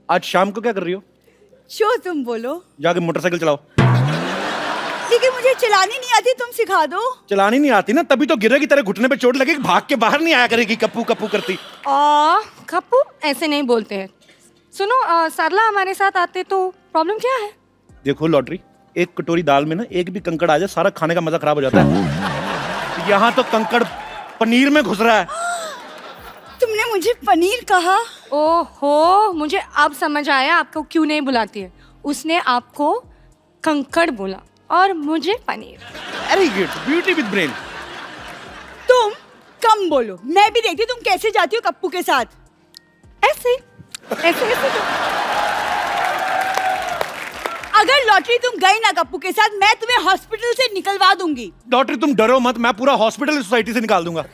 आज शाम को क्या कर रही हो? जो तुम बोलो। जाके मोटरसाइकिल चलाओ। लेकिन मुझे चलानी नहीं आती, तुम सिखा दो। चलानी नहीं आती ना, तभी तो गिरेगी, तेरे घुटने पे चोट लगेगी, भाग के बाहर नहीं आया करेगी कप्पू कप्पू करती। कप्पू ऐसे नहीं बोलते हैं। सुनो सरला हमारे साथ आते तो प्रॉब्लम क्या है? देखो लॉटरी, एक कटोरी दाल में ना एक भी कंकड़ आ जाए, सारा खाने का मजा खराब हो जाता है। यहाँ तो कंकड़ पनीर में घुस रहा है। तुमने मुझे पनीर कहा? ओहो, मुझे अब समझ आया आपको क्यों नहीं बुलाती है। उसने आपको कंकड़ बोला और मुझे paneer. Very good, beauty with brain. तुम कम बोलो, मैं भी देखती तुम कैसे जाती हो कप्पू के साथ। ऐसे ऐसे ऐसे तो। अगर लॉटरी तुम गई ना कप्पू के साथ, मैं तुम्हें हॉस्पिटल से निकलवा दूंगी। लॉटरी तुम डरो मत, मैं पूरा हॉस्पिटल सोसाइटी से निकाल दूंगा।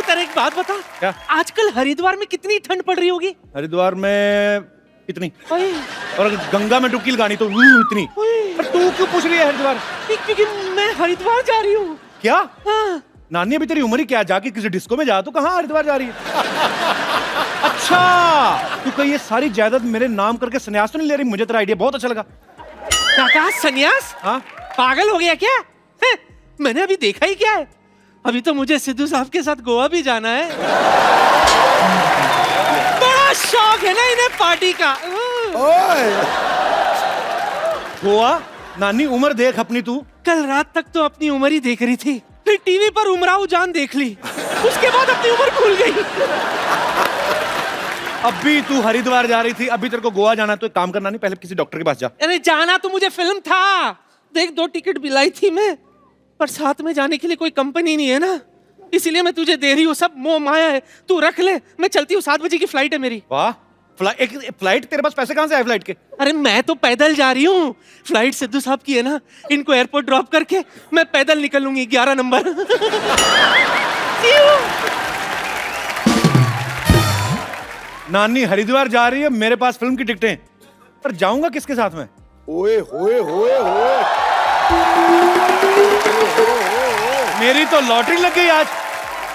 तेरे एक बात बता, क्या? आजकल हरिद्वार में कितनी ठंड पड़ रही होगी? हरिद्वार में इतनी, ओए, और अगर गंगा में डुबकी लगानी तो इतनी। पर तू क्यों पूछ रही है हरिद्वार? क्योंकि मैं हरिद्वार जा रही हूँ। क्या? हाँ। नानी अभी तेरी उम्र ही क्या, जाके किसी डिस्को में जा, तो कहाँ हरिद्वार जा रही है? अच्छा, तू कहीं ये सारी जायदाद मेरे नाम करके संन्यास तो नहीं ले रही? मुझे तेरा आइडिया बहुत अच्छा लगा। क्या कहा, संन्यास? हाँ, पागल हो गया क्या? है? मैंने अभी देखा ही क्या है? अभी तो मुझे सिद्धू साहब के साथ गोवा भी जाना है। बड़ा शौक है ना इन्हें पार्टी का। गोवा? नानी उम्र देख अपनी तू। कल रात तक तो अपनी उम्र ही देख रही थी, फिर टीवी पर उमराव जान देख ली, उसके बाद अपनी उम्र भूल गई। अभी तू हरिद्वार जा रही थी, अभी तेरे को गोवा जाना है, तो एक काम करना, नहीं पहले किसी डॉक्टर के पास जा। अरे जाना तो मुझे फिल्म था, देख 2 टिकट बिलाई थी मैं, पर साथ में जाने के लिए कोई कंपनी नहीं है ना, इसीलिए मैं तुझे दे रही हूँ। सब मोह माया है, तू रख ले, मैं चलती हूँ, 7 बजे की फ्लाइट है मेरी। वाह, एक फ्लाइट? तेरे पास पैसे कहाँ से आए फ्लाइट के? अरे मैं तो पैदल जा रही हूँ, फ्लाइट सिद्धू साहब की है ना, इनको एयरपोर्ट ड्रॉप करके मैं पैदल निकलूंगी 11 नंबर। नानी हरिद्वार जा रही है, मेरे पास फिल्म की टिकटें, पर जाऊंगा किसके साथ में? ओए होए होए होए, मेरी तो लॉटरी लग गई आज।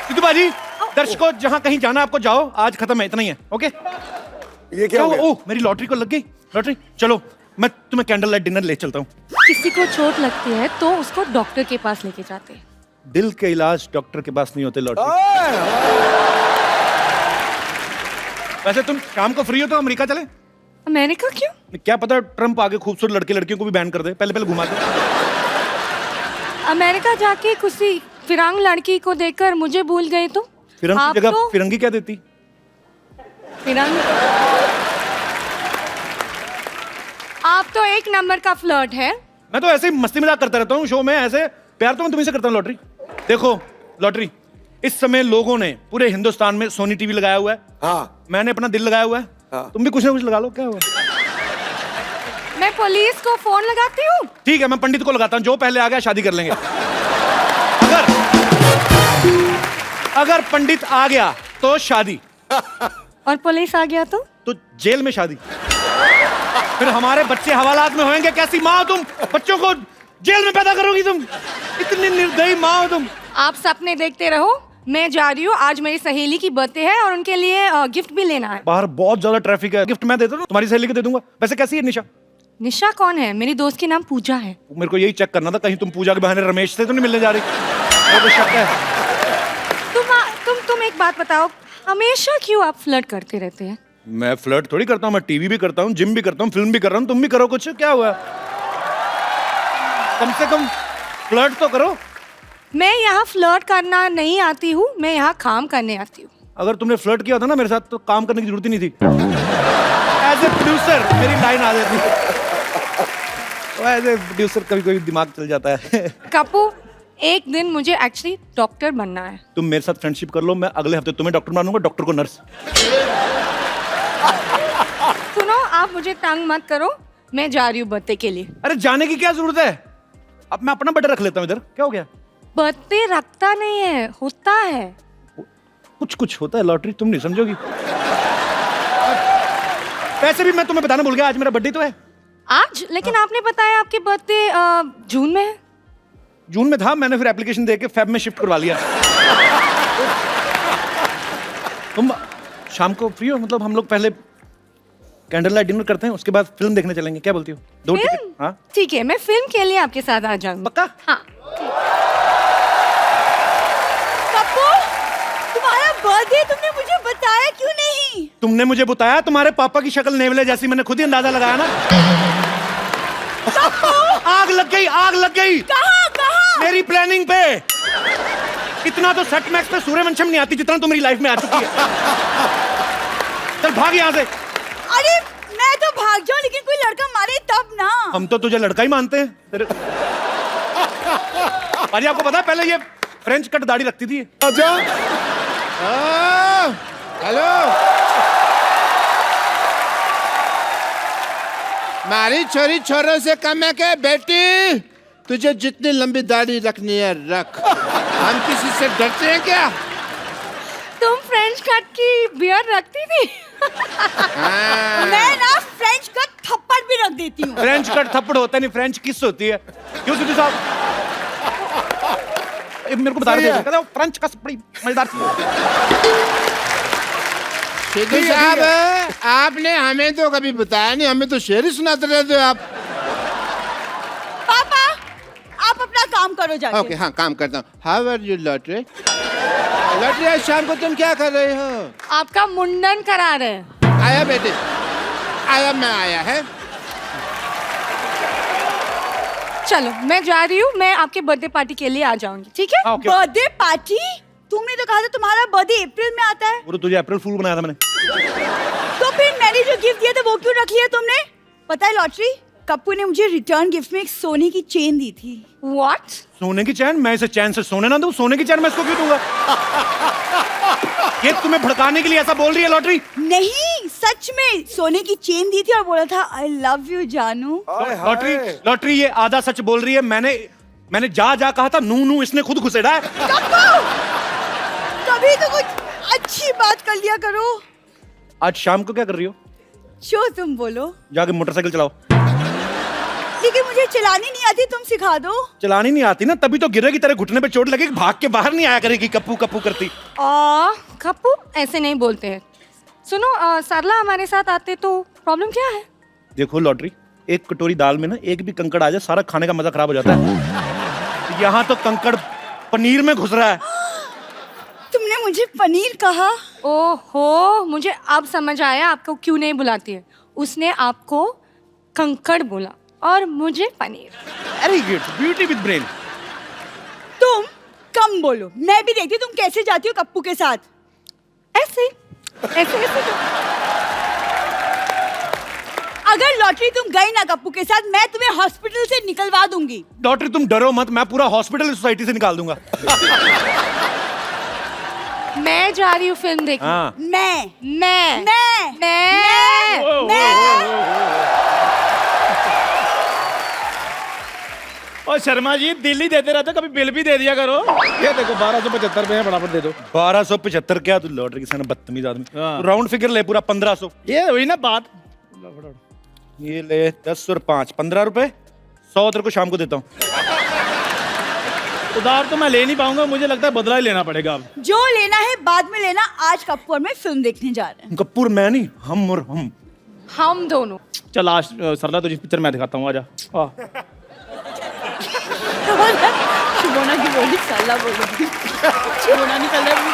सिद्धू बाजी, दर्शकों जहां कहीं जाना आपको जाओ, आज खत्म है, इतना ही है। ओके? ये क्या हो गया? ओह, मेरी लॉटरी को लग गई लॉटरी। चलो मैं तुम्हें कैंडल लाइट डिनर ले चलता हूँ। किसी को चोट लगती है तो उसको डॉक्टर के पास लेके जाते हैं। दिल के इलाज डॉक्टर के पास नहीं होते लॉटरी। वैसे तुम शाम को फ्री हो तो अमेरिका चले? अमेरिका क्यों? क्या पता ट्रम्प आगे खूबसूरत लड़के लड़कियों को भी बैन कर दे, पहले पहले घुमा दे। अमेरिका जाके किसी फिरंग लड़की को देखकर मुझे भूल गए तो? फिरंग आप की जगह तो फिरंगी क्या देती? फिरंग। आप तो एक नंबर का फ्लर्ट है। मैं तो ऐसे ही मस्ती मजाक करता रहता हूँ शो में, ऐसे प्यार तो मैं तुम्हीं से करता हूँ लॉटरी। देखो लॉटरी, इस समय लोगों ने पूरे हिंदुस्तान में सोनी टीवी लगाया हुआ है। हाँ, मैंने अपना दिल लगाया हुआ है। हाँ। तुम भी कुछ ना कुछ लगा लो, क्या हुआ? मैं पुलिस को फोन लगाती हूँ। ठीक है, मैं पंडित को लगाता हूँ, जो पहले आ गया शादी कर लेंगे। अगर पंडित आ गया तो शादी, और पुलिस आ गया तो जेल में शादी। फिर हमारे बच्चे हवालात में होंगे। कैसी माँ हो तुम, बच्चों को जेल में पैदा करोगी तुम? इतनी निर्दयी माँ हो तुम। आप सपने देखते रहो, मैं जा रही हूँ। आज मेरी सहेली की बर्थडे है और उनके लिए गिफ्ट भी लेना है। बाहर बहुत ज्यादा ट्रैफिक है, गिफ्ट मैं देता हूँ, तुम्हारी सहेली को दे दूंगा। वैसे कैसी है निशा? निशा कौन है? मेरी दोस्त के नाम पूजा है। मेरे को यही चेक करना था, कहीं तुम पूजा के बहाने रमेश से तो नहीं मिलने जा रही? मेरे को शक है। तुम एक बात बताओ, हमेशा क्यों आप फ्लर्ट करते रहते हैं? मैं फ्लर्ट थोड़ी करता हूँ, मैं टीवी भी करता हूँ, जिम भी करता हूँ, फिल्म भी कर रहा हूँ। तुम भी करो कुछ, क्या हुआ? कम से कम फ्लर्ट तो करो। मैं यहाँ फ्लर्ट करना नहीं आती हूँ, मैं यहाँ काम करने आती हूँ। अगर तुमने फ्लर्ट किया था ना मेरे साथ, तो काम करने की जरूरत ही नहीं थी। एज ए प्रोड्यूसर मेरी लाइन आ जाती। एज ए प्रोड्यूसर कभी कभी दिमाग चल जाता है। कप्पू, एक दिन मुझे एक्चुअली डॉक्टर बनना है। तुम मेरे साथ फ्रेंडशिप कर लो, मैं अगले हफ्ते तुम्हें डॉक्टर बनाऊंगा, डॉक्टर को नर्स। सुनो, आप मुझे तंग मत करो, मैं जा रही हूँ बर्थडे के लिए। अरे जाने की क्या जरूरत है, अब मैं अपना बर्थडे रख लेता हूँ इधर, क्या हो गया? बर्थडे रखता नहीं है, होता है। कुछ कुछ होता है लॉटरी, तुम नहीं समझोगी। वैसे भी मैं तुम्हें बताना भूल गया, आज मेरा बर्थडे तो है। आज? लेकिन आपने बताया आपके बर्थडे जून में है। जून में था, मैंने फिर एप्लीकेशन दे के फेब में शिफ्ट करवा लिया। तुम शाम को फ्री हो? मतलब हम लोग पहले कैंडल लाइट डिनर करते हैं, उसके बाद फिल्म देखने चलेंगे, क्या बोलती हो? 2 टिकट? फिल्म? हाँ ठीक है, मैं फिल्म के लिए आपके साथ आ जाऊंगी। पक्का? हाँ। कप्पू, तुम्हारा बर्थडे तुमने मुझे बताया क्यों नहीं? तुमने मुझे बताया, तुम्हारे पापा की शक्ल नेवले जैसी, मैंने खुद ही अंदाजा लगाया ना। आग लग गई, आग लग गई। कहाँ कहाँ? मेरी प्लानिंग पे। इतना तो सेट मैक्स पे सूर्यवंशम नहीं आती जितना तो मेरी लाइफ में आ चुकी है। चल भाग यहाँ से। अरे मैं तो भाग जाऊं, लेकिन कोई लड़का मारे तब ना। हम तो तुझे लड़का ही मानते हैं तेरे। अरे आपको पता है पहले ये फ्रेंच कट दाढ़ी रखती थी। आजा। हेलो, मारी छोरी छोरों से कम है क्या बेटी? तुझे जितनी लंबी दाढ़ी रखनी है रख। हम किसी से डरते हैं क्या? तुम फ्रेंच कट की बियर्ड रखती थी? मैं ना फ्रेंच का थप्पड़ भी रख देती हूँ। फ्रेंच कट थप्पड़ होता नहीं, फ्रेंच किस होती है। क्यों सिद्धू साहब? मेरे को बता रहे थे, कहते हो फ्रेंच कस बड़ी मजेदार चीज है। सिद्धू साहब, आपने हमें तो कभी बताया नहीं, हमें तो शेर ही सुनाते रहते हो आप। पापा, आप अपना काम करो जाके। ओके, हाँ काम करता हूँ। How are you lottery? Lottery, आज शाम को तुम क्या कर रहे हो? आपका मुंडन करा रहे हैं। आया बेटे, आया, मैं आया है। चलो मैं जा रही हूँ, मैं आपके बर्थडे पार्टी के लिए आ जाऊंगी, ठीक है? हाँ, ओके। Birthday party? तुमने तो कहा था तुम्हारा बर्थडे अप्रैल में आता है। वो तो तुझे अप्रैल फूल बनाया था मैंने। तो फिर मैंने जो गिफ्ट दिया था वो क्यों रख लिया तुमने? पता है लॉटरी, कप्पू ने मुझे रिटर्न गिफ्ट में एक सोने की चेन दी थी। What? सोने की चैन? मैं इसे चैन से सोने ना दूं? सोने की चैन मैं इसको क्यों दूंगा? ये तुम्हें भड़काने के लिए ऐसा बोल रही है लॉटरी? नहीं, सच में सोने की चेन दी थी और बोला था आई लव यू जानू। लॉटरी, लॉटरी ये आधा सच बोल रही है। मैंने जा कहा था, नू नू इसने खुद घुसेड़ा है। कप्पू, कभी तो कुछ अच्छी बात कर लिया करो। आज शाम को क्या कर रही हो? जो तुम बोलो। जाके मोटरसाइकिल चलाओ। लेकिन मुझे चलानी नहीं आती, तुम सिखा दो। चलानी नहीं आती ना, तभी तो गिरेगी, तेरे घुटने पे चोट लगेगी, भाग के बाहर नहीं आया करेगी कप्पू कप्पू करती। कप्पू ऐसे नहीं बोलते हैं। सुनो, सरला हमारे साथ आते तो प्रॉब्लम क्या है? देखो लॉटरी, एक कटोरी दाल में ना एक भी कंकड़ आ जाए, सारा खाने का मजा खराब हो जाता है। यहाँ तो कंकड़ पनीर में घुस रहा है। तुमने मुझे पनीर कहा? ओहो, मुझे अब समझ आया आपको क्यों नहीं बुलाती है। उसने आपको कंकड़ बोला और मुझे paneer. Very good, beauty with brain. तुम कम बोलो, मैं भी देखती तुम कैसे जाती हो कप्पू के साथ। ऐसे ऐसे ऐसे तो। अगर लॉटरी तुम गई ना कप्पू के साथ, मैं तुम्हें हॉस्पिटल से निकलवा दूंगी। लॉटरी तुम डरो मत, मैं पूरा हॉस्पिटल सोसाइटी से निकाल दूंगा। मैं जा रही हूँ फिल्म देखने। हाँ। मैं मैं मैं मैं और शर्मा जी, दिल्ली देते रहते, कभी बिल भी दे दिया करो। ये देखो 1275 रुपए फटाफट दे दो। 1275 क्या? तू लॉटरी किसान बदतमीज आदमी। हाँ। राउंड फिगर ले पूरा 1500। ये हुई ना बात। ये ले 10 और 5 15 रुपए। 100 तेरे को शाम को देता हूँ। उधार तो मैं ले नहीं पाऊंगा, मुझे लगता है बदला ही लेना पड़ेगा अब। जो लेना है बाद में लेना। आज कप्पू और मैं फिल्म देखने जा रहे हैं। कपूर मैं नहीं, हम और हम दोनों। चल आज सरला तुझे पिक्चर मैं दिखाता हूँ, आजा। शुभोना की बोली साला बोली। शुभोना निकल रही।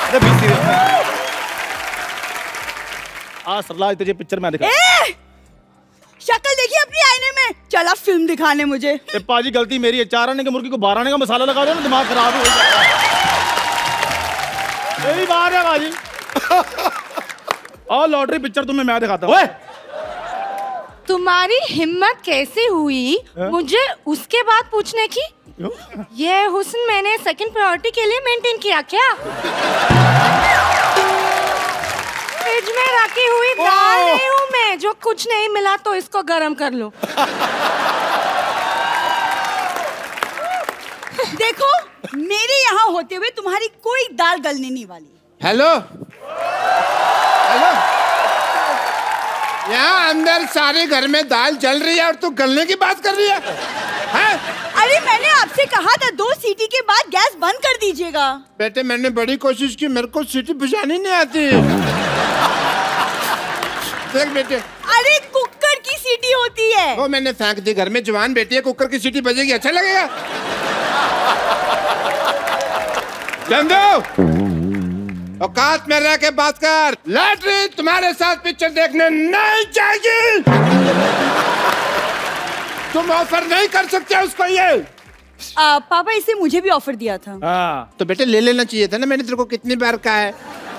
अरे be serious। आज सरला तुझे पिक्चर मैं दिखा। शक्ल देखी अपनी आईने में। चला फिल्म दिखाने मुझे। ए पाजी, गलती मेरी है। 4 आने के मुर्गी को 12 आने का मसाला लगा दो ना, दिमाग खराब हो जाएगा। मेरी बात है पाजी। और लॉटरी पिक्चर तुम्हें मैं दिखाता हूँ। तुम्हारी हिम्मत कैसे हुई मुझे उसके बाद पूछने की? ये हुस्न मैंने सेकंड प्रायोरिटी के लिए मेंटेन किया क्या? फ्रिज में रखी हुई दाल नहीं हूँ मैं जो कुछ नहीं मिला तो इसको गरम कर लो। देखो, मेरे यहाँ होते हुए तुम्हारी कोई दाल गलने नहीं वाली। हेलो हेलो, यहाँ अंदर सारे घर में दाल जल रही है और तू गलने की बात कर रही है। हैं? अरे मैंने आपसे कहा था 2 सीटी के बाद गैस बंद कर दीजिएगा। बेटे मैंने बड़ी कोशिश की, मेरे को सीटी बजानी नहीं आती। देख बेटे, अरे कुकर की सीटी होती है। वो मैंने फेंक दी घर में, जवान बेटी है, कुकर की सीटी बजेगी, अच्छा लगेगा? चंदू, औकात में रह के बात कर। लॉटरी तुम्हारे साथ पिक्चर देखने नहीं जाएगी। तुम ऑफर नहीं कर सकते उसको ये। पापा इसे मुझे भी ऑफर दिया था। हाँ तो बेटे ले लेना चाहिए था ना, मैंने तेरे को कितनी बार कहा है,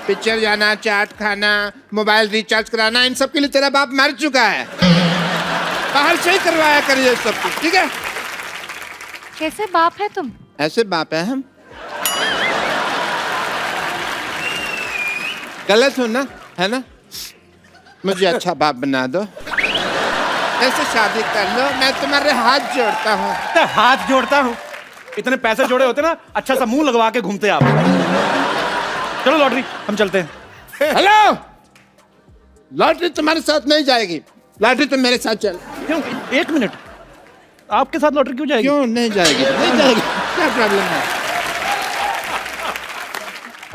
पिक्चर जाना, चाट खाना, मोबाइल रिचार्ज कराना, इन सब के लिए तेरा बाप मर चुका है। बाहर से ही करवाया करिए सब कुछ, ठीक है? कैसे बाप है तुम? ऐसे बाप है हम। गलत हो ना, है ना? मुझे अच्छा बाप बना दो, ऐसे शादी कर लो, मैं तुम्हारे हाथ जोड़ता हूँ। तो हाथ जोड़ता हूँ, इतने पैसे जोड़े होते ना, अच्छा सा मुंह लगवा के घूमते आप। चलो लॉटरी, हम चलते हैं। हेलो, लॉटरी तुम्हारे साथ नहीं जाएगी, लॉटरी तुम मेरे साथ चल। क्यों? 1 मिनट, आपके साथ लॉटरी क्यों जाएगी? क्यों नहीं जाएगी? नहीं जाएगी, क्या प्रॉब्लम है?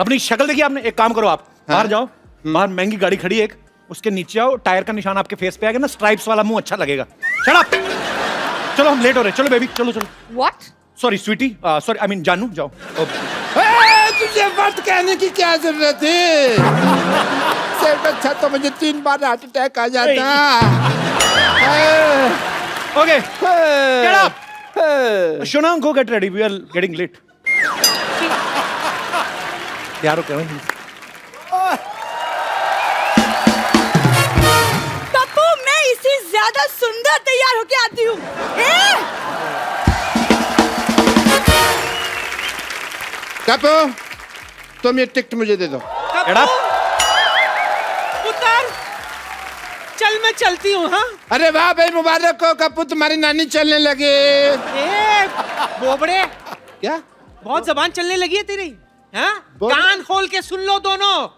अपनी शक्ल देखिए आपने। एक काम करो, आप बाहर जाओ, बाहर महंगी गाड़ी खड़ी है एक, उसके नीचे आओ, टायर का निशान आपके फेस पे आएगा ना, स्ट्राइप्स वाला मुंह अच्छा लगेगा। Shut up! चलो हम लेट हो रहे हैं, चलो बेबी, चलो चलो। What? Sorry sweety, sorry I mean जानू, जाओ। तुझे वक्त कहने की क्या जरूरत है? सिर्फ अच्छा तो मुझे 3 बार हार्ट अटैक आ जाता। Okay, get up. शोना, go get ready, we are getting late. यार ओके पप्पू, मैं इससे ज्यादा सुंदर तैयार होके आती हूँ। कपो, तुम ये टिकट मुझे दे दो। Get up. उतर, चल मैं चलती हूँ। हाँ अरे वाह भाई, मुबारक हो कप्पू, तुम्हारी नानी चलने लगे। ए बोबड़े, क्या? बहुत जबान चलने लगी है तेरी। हाँ, बोबड़े? कान खोल के सुन लो दोनों।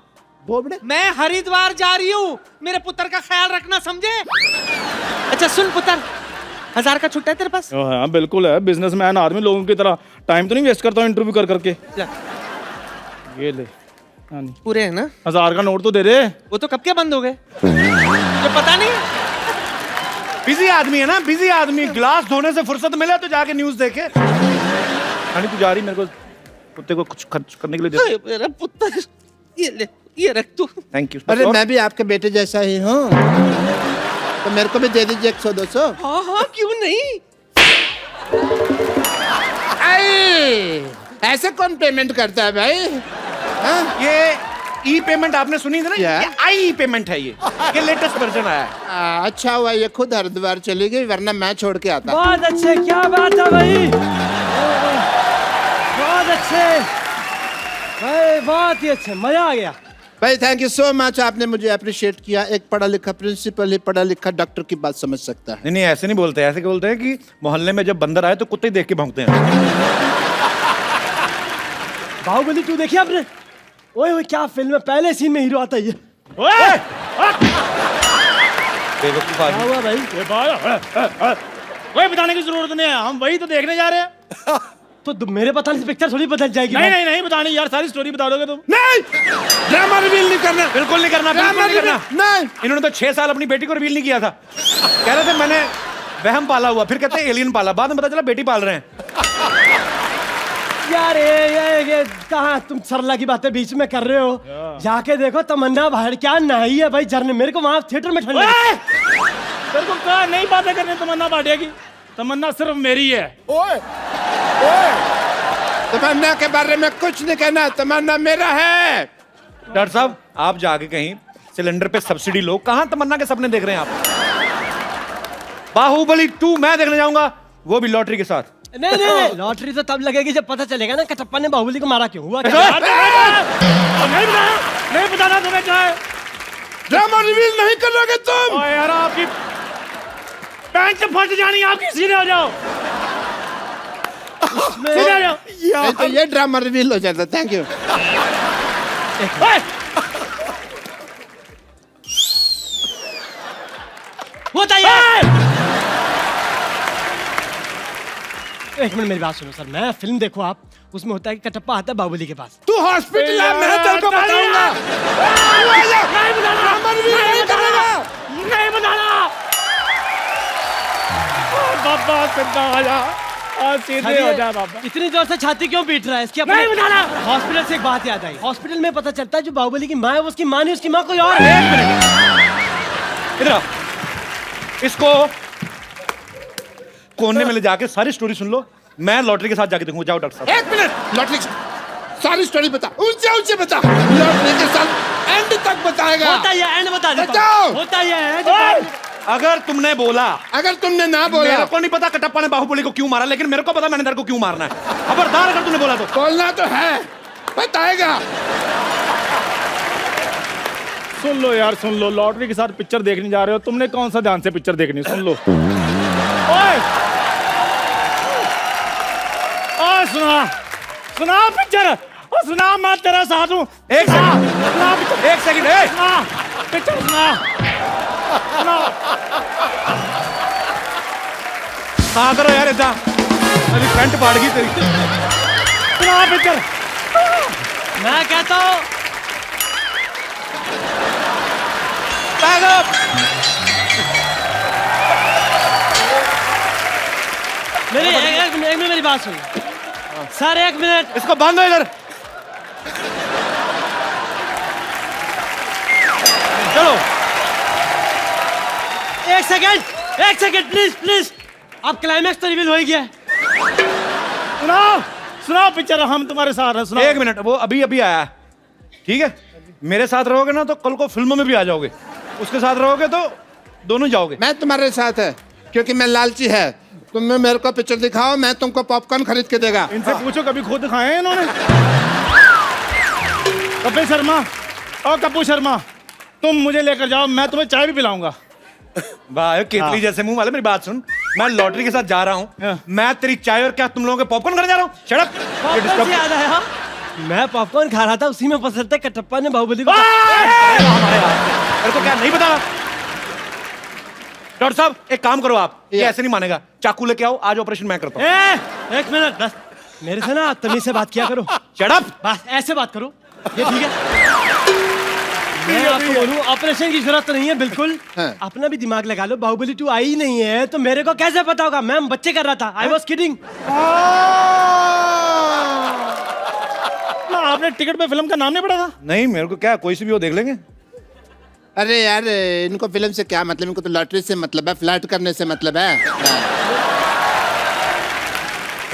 बोबड़े? मैं हरिद्वार जा रही हूँ, मेरे पुत्र का ख्याल रखना, समझे? अच्छा सुन पुत्र, 1000 का छुट्टा है तेरे पास? हाँ बिल्कुल है, बिजनेसमैन आदमी, लोगों की तरह टाइम तो नहीं वेस्ट करता हूँ इंटरव्यू कर करके। ला, ये ले। हाँ नहीं, पूरे है ना? 1000 का नोट तो दे दे। वो तो कब के बंद हो गए, मुझे पता नहीं। बिजी आदमी है ना, बिजी आदमी, ग्लास धोने से फुर्सत मिले तो जाके न्यूज देखे। रानी तू जा रही, मेरे को कुत्ते को कुछ खर्च करने के लिए दे। अरे, मेरा पुत्र, ये ले, ये रख तू। Thank you. अरे मैं भी आपके बेटे जैसा ही हूँ, तो मेरे को भी दे दीजिए 100-200। हाँ हाँ क्यों नहीं। ऐसे कौन पेमेंट करता है भाई? हाँ? ये ई पेमेंट आपने सुनी थी ना, क्या? ये आई पेमेंट है, ये लेटेस्ट वर्जन आया है। अच्छा हुआ ये खुद हरिद्वार चली गई, वरना मैं छोड़ के आता। बहुत अच्छे, क्या बात है भाई, बहुत अच्छे भाई, बहुत ही अच्छे, मजा आ गया। भाई थैंक यू सो मच, आपने मुझे अप्रिशिएट किया। एक पढ़ा लिखा प्रिंसिपल ही पढ़ा लिखा डॉक्टर की बात समझ सकता है। नहीं नहीं, ऐसे नहीं बोलते, ऐसे क्या बोलते हैं कि मोहल्ले में जब बंदर आए तो कुत्ते ही देख के भौंकते हैं। बाहुबली 2 देखी आपने? ओए ओए, क्या फिल्म है, पहले सीन में हीरो आता है ये। बेवकूफ क्या आदमी। हुआ भाई? ये बात कोई बताने की जरूरत नहीं है, हम वही तो देखने जा रहे हैं। तो मेरे बताने से पिक्चर थोड़ी बदल जाएगी। नहीं नहीं नहीं बतानी यार, सारी स्टोरी बता दोगे तुम। नहीं, ड्रामा रिवील नहीं करना, बिल्कुल नहीं करना, बिल्कुल नहीं करना। नहीं। इन्होंने तो 6 साल अपनी बेटी को रिवील नहीं किया था। कह रहे थे मैंने वहम पाला हुआ, फिर कहते हैं एलियन पाला, बाद में पता चला बेटी पाल रहे हैं। यार ये कहाँ तुम सरला की बातें बीच में कर रहे हो? जाके देखो, तमन्ना बाहर क्या नहीं है भाई, झरने, मेरे को वहां थिएटर में ठंड लगी। तेरे को कहा नहीं बातें करनी तमन्ना भाटिया की, तमन्ना सिर्फ मेरी है। ओए, ओए, तमन्ना के बारे में कुछ नहीं कहना, तमन्ना मेरा है। डॉक्टर साहब, आप जाके कहीं सिलेंडर पे सब्सिडी लो। कहाँ तमन्ना के सपने देख रहे हैं आप? बाहुबली 2 मैं देखने जाऊंगा, वो भी लॉटरी के साथ। नहीं नहीं नहीं, लॉटरी तो तब लगेगी जब पता चलेगा ना कटप्पा ने बाहुबली को मारा क्यों, हुआ क्या? यार, नहीं बताया, नहीं बताना तुम्हें क्या है। ड्रामा रिवील नहीं करोगे तुम? ओ यार आपकी पैंट फट जानी, आपकी सीधे हो जाओ, सीधे हो जाओ। नहीं तो ये ड्रामा रिवील हो जाता। Thank you. ओए, होता है। एक मिनट मेरी बात सुनो सर, मैं फिल्म देखो आप, उसमें होता है कि कटप्पा आता है बाहुबली के पास। तू हॉस्पिटल है, मैं तेरे को बताऊंगा। नहीं बताना बाबा, सीधा आ जा, सीधे हो जा बाबा। इतनी जोर से छाती क्यों पीट रहा है इसकी? नहीं बताना। हॉस्पिटल से एक बात याद आई, हॉस्पिटल में पता चलता है जो बाहुबली की माँ है वो उसकी माँ नहीं, उसकी माँ कोई और है। इधर आओ, इसको कोने में ले जाके सारी स्टोरी सुन लो। मैं लॉटरी के साथ जाके देखूंगा। जाओ डॉक्टर साहब। 1 मिनट, लॉटरी सारी स्टोरी बता, ऊंचे बता। लॉटरी के साथ एंड तक बताएगा। होता ही है, एंड बता देता हूं। बताओ। होता ही है। अगर तुमने बोला, अगर तुमने ना बोला, मेरे को नहीं पता कटप्पा ने बाहुबली को क्यों मारा, लेकिन मेरे को पता मैंने को क्यों मारना है। खबरदार अगर तुमने बोला तो। बोलना तो है, बताएगा। सुन लो यार, सुन लो, लॉटरी के साथ पिक्चर देखने जा रहे हो, तुमने कौन सा ध्यान से पिक्चर देखनी, सुन लो। ओए सुना सुना पिक्चर, सुना, मैं तेरा साथ हूँ। एक सेकंड, पिक्चर सुना। हाँ करो यार, इतना अभी पैंट फाड़ गई तेरी। सुना पिक्चर। मैं कहता हूँ एक मिनट मेरी बात सुन सर, 1 मिनट। इसको बांधो इधर। चलो 1 सेकंड प्लीज। अब क्लाइमैक्स तो रिवील हो ही गया है। सुनाओ सुनाओ पिक्चर, हम तुम्हारे साथ हैं। सुनाओ। 1 मिनट, वो अभी आया है, ठीक है? मेरे साथ रहोगे ना तो कल को फिल्मों में भी आ जाओगे, उसके साथ रहोगे तो दोनों जाओगे। मैं तुम्हारे साथ है क्योंकि मैं लालची है। तुम्हें मेरे को पिक्चर दिखाओ, मैं तुमको पॉपकॉर्न खरीद के देगा। इनसे पूछो कभी खुद खाए हैं इन्होंने? कपिल शर्मा और कपूर शर्मा, तुम मुझे लेकर जाओ, मैं तुम्हें चाय भी पिलाऊंगा। भाई केतली जैसे मुंह वाले, मेरी बात सुन। मैं लॉटरी के साथ जा रहा हूँ, मैं तेरी चाय और क्या तुम लोगों के पॉपकॉर्न खाने जा रहा हूँ। Shut up. पॉपकॉर्न से याद आया, मैं पॉपकॉर्न खा रहा था, उसी में पता चलता कटप्पा ने बाहुबली को। मेरे को क्या नहीं पता? डॉक्टर साहब एक काम करो आप, ये ऐसे नहीं मानेगा, चाकू लेके आओ, आज ऑपरेशन मैं करता हूँ। 1 मिनट बस, मेरे से ना तमीज से बात किया करो। Shut up. बस ऐसे बात करो, ये ठीक है? मैं आपको बोलूं, ऑपरेशन की जरूरत नहीं है बिल्कुल। हाँ। अपना भी दिमाग लगा लो, बाहुबली 2 आई ही नहीं है तो मेरे को कैसे पता होगा? मैं बच्चे कर रहा था, आई वॉज किडिंग। आपने टिकट पे फिल्म का नाम नहीं पढ़ा था? नहीं, मेरे को क्या, कोई सी भी वो देख लेंगे। अरे यार, इनको फिल्म से क्या मतलब, इनको तो लॉटरी से मतलब है, फ्लर्ट करने से मतलब है।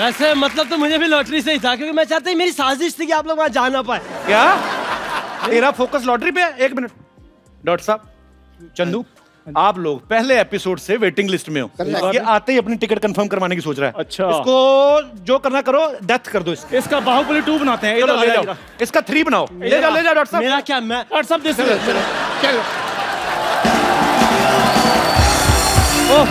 वैसे मतलब तो मुझे भी लॉटरी से ही था, क्योंकि मैं चाहता ही, मेरी साजिश थी कि आप लोग वहां जा ना पाए। क्या तेरा फोकस लॉटरी पे है? 1 मिनट डॉक्टर साहब, चंदू, आप लोग पहले एपिसोड से वेटिंग लिस्ट में हो। ये आते ही अपनी टिकट कंफर्म करवाने की सोच रहा है। अच्छा। इसको जो करना करो, डेथ कर दो इसकी। इसका बाहुबली 2 बनाते हैं। चलो इधर ले आ जाओ, इसका 3 बनाओ। ले जाओ डॉक्टर साहब। मेरा क्या, मैं डॉक्टर साहब चलो चलो। चलो। ओह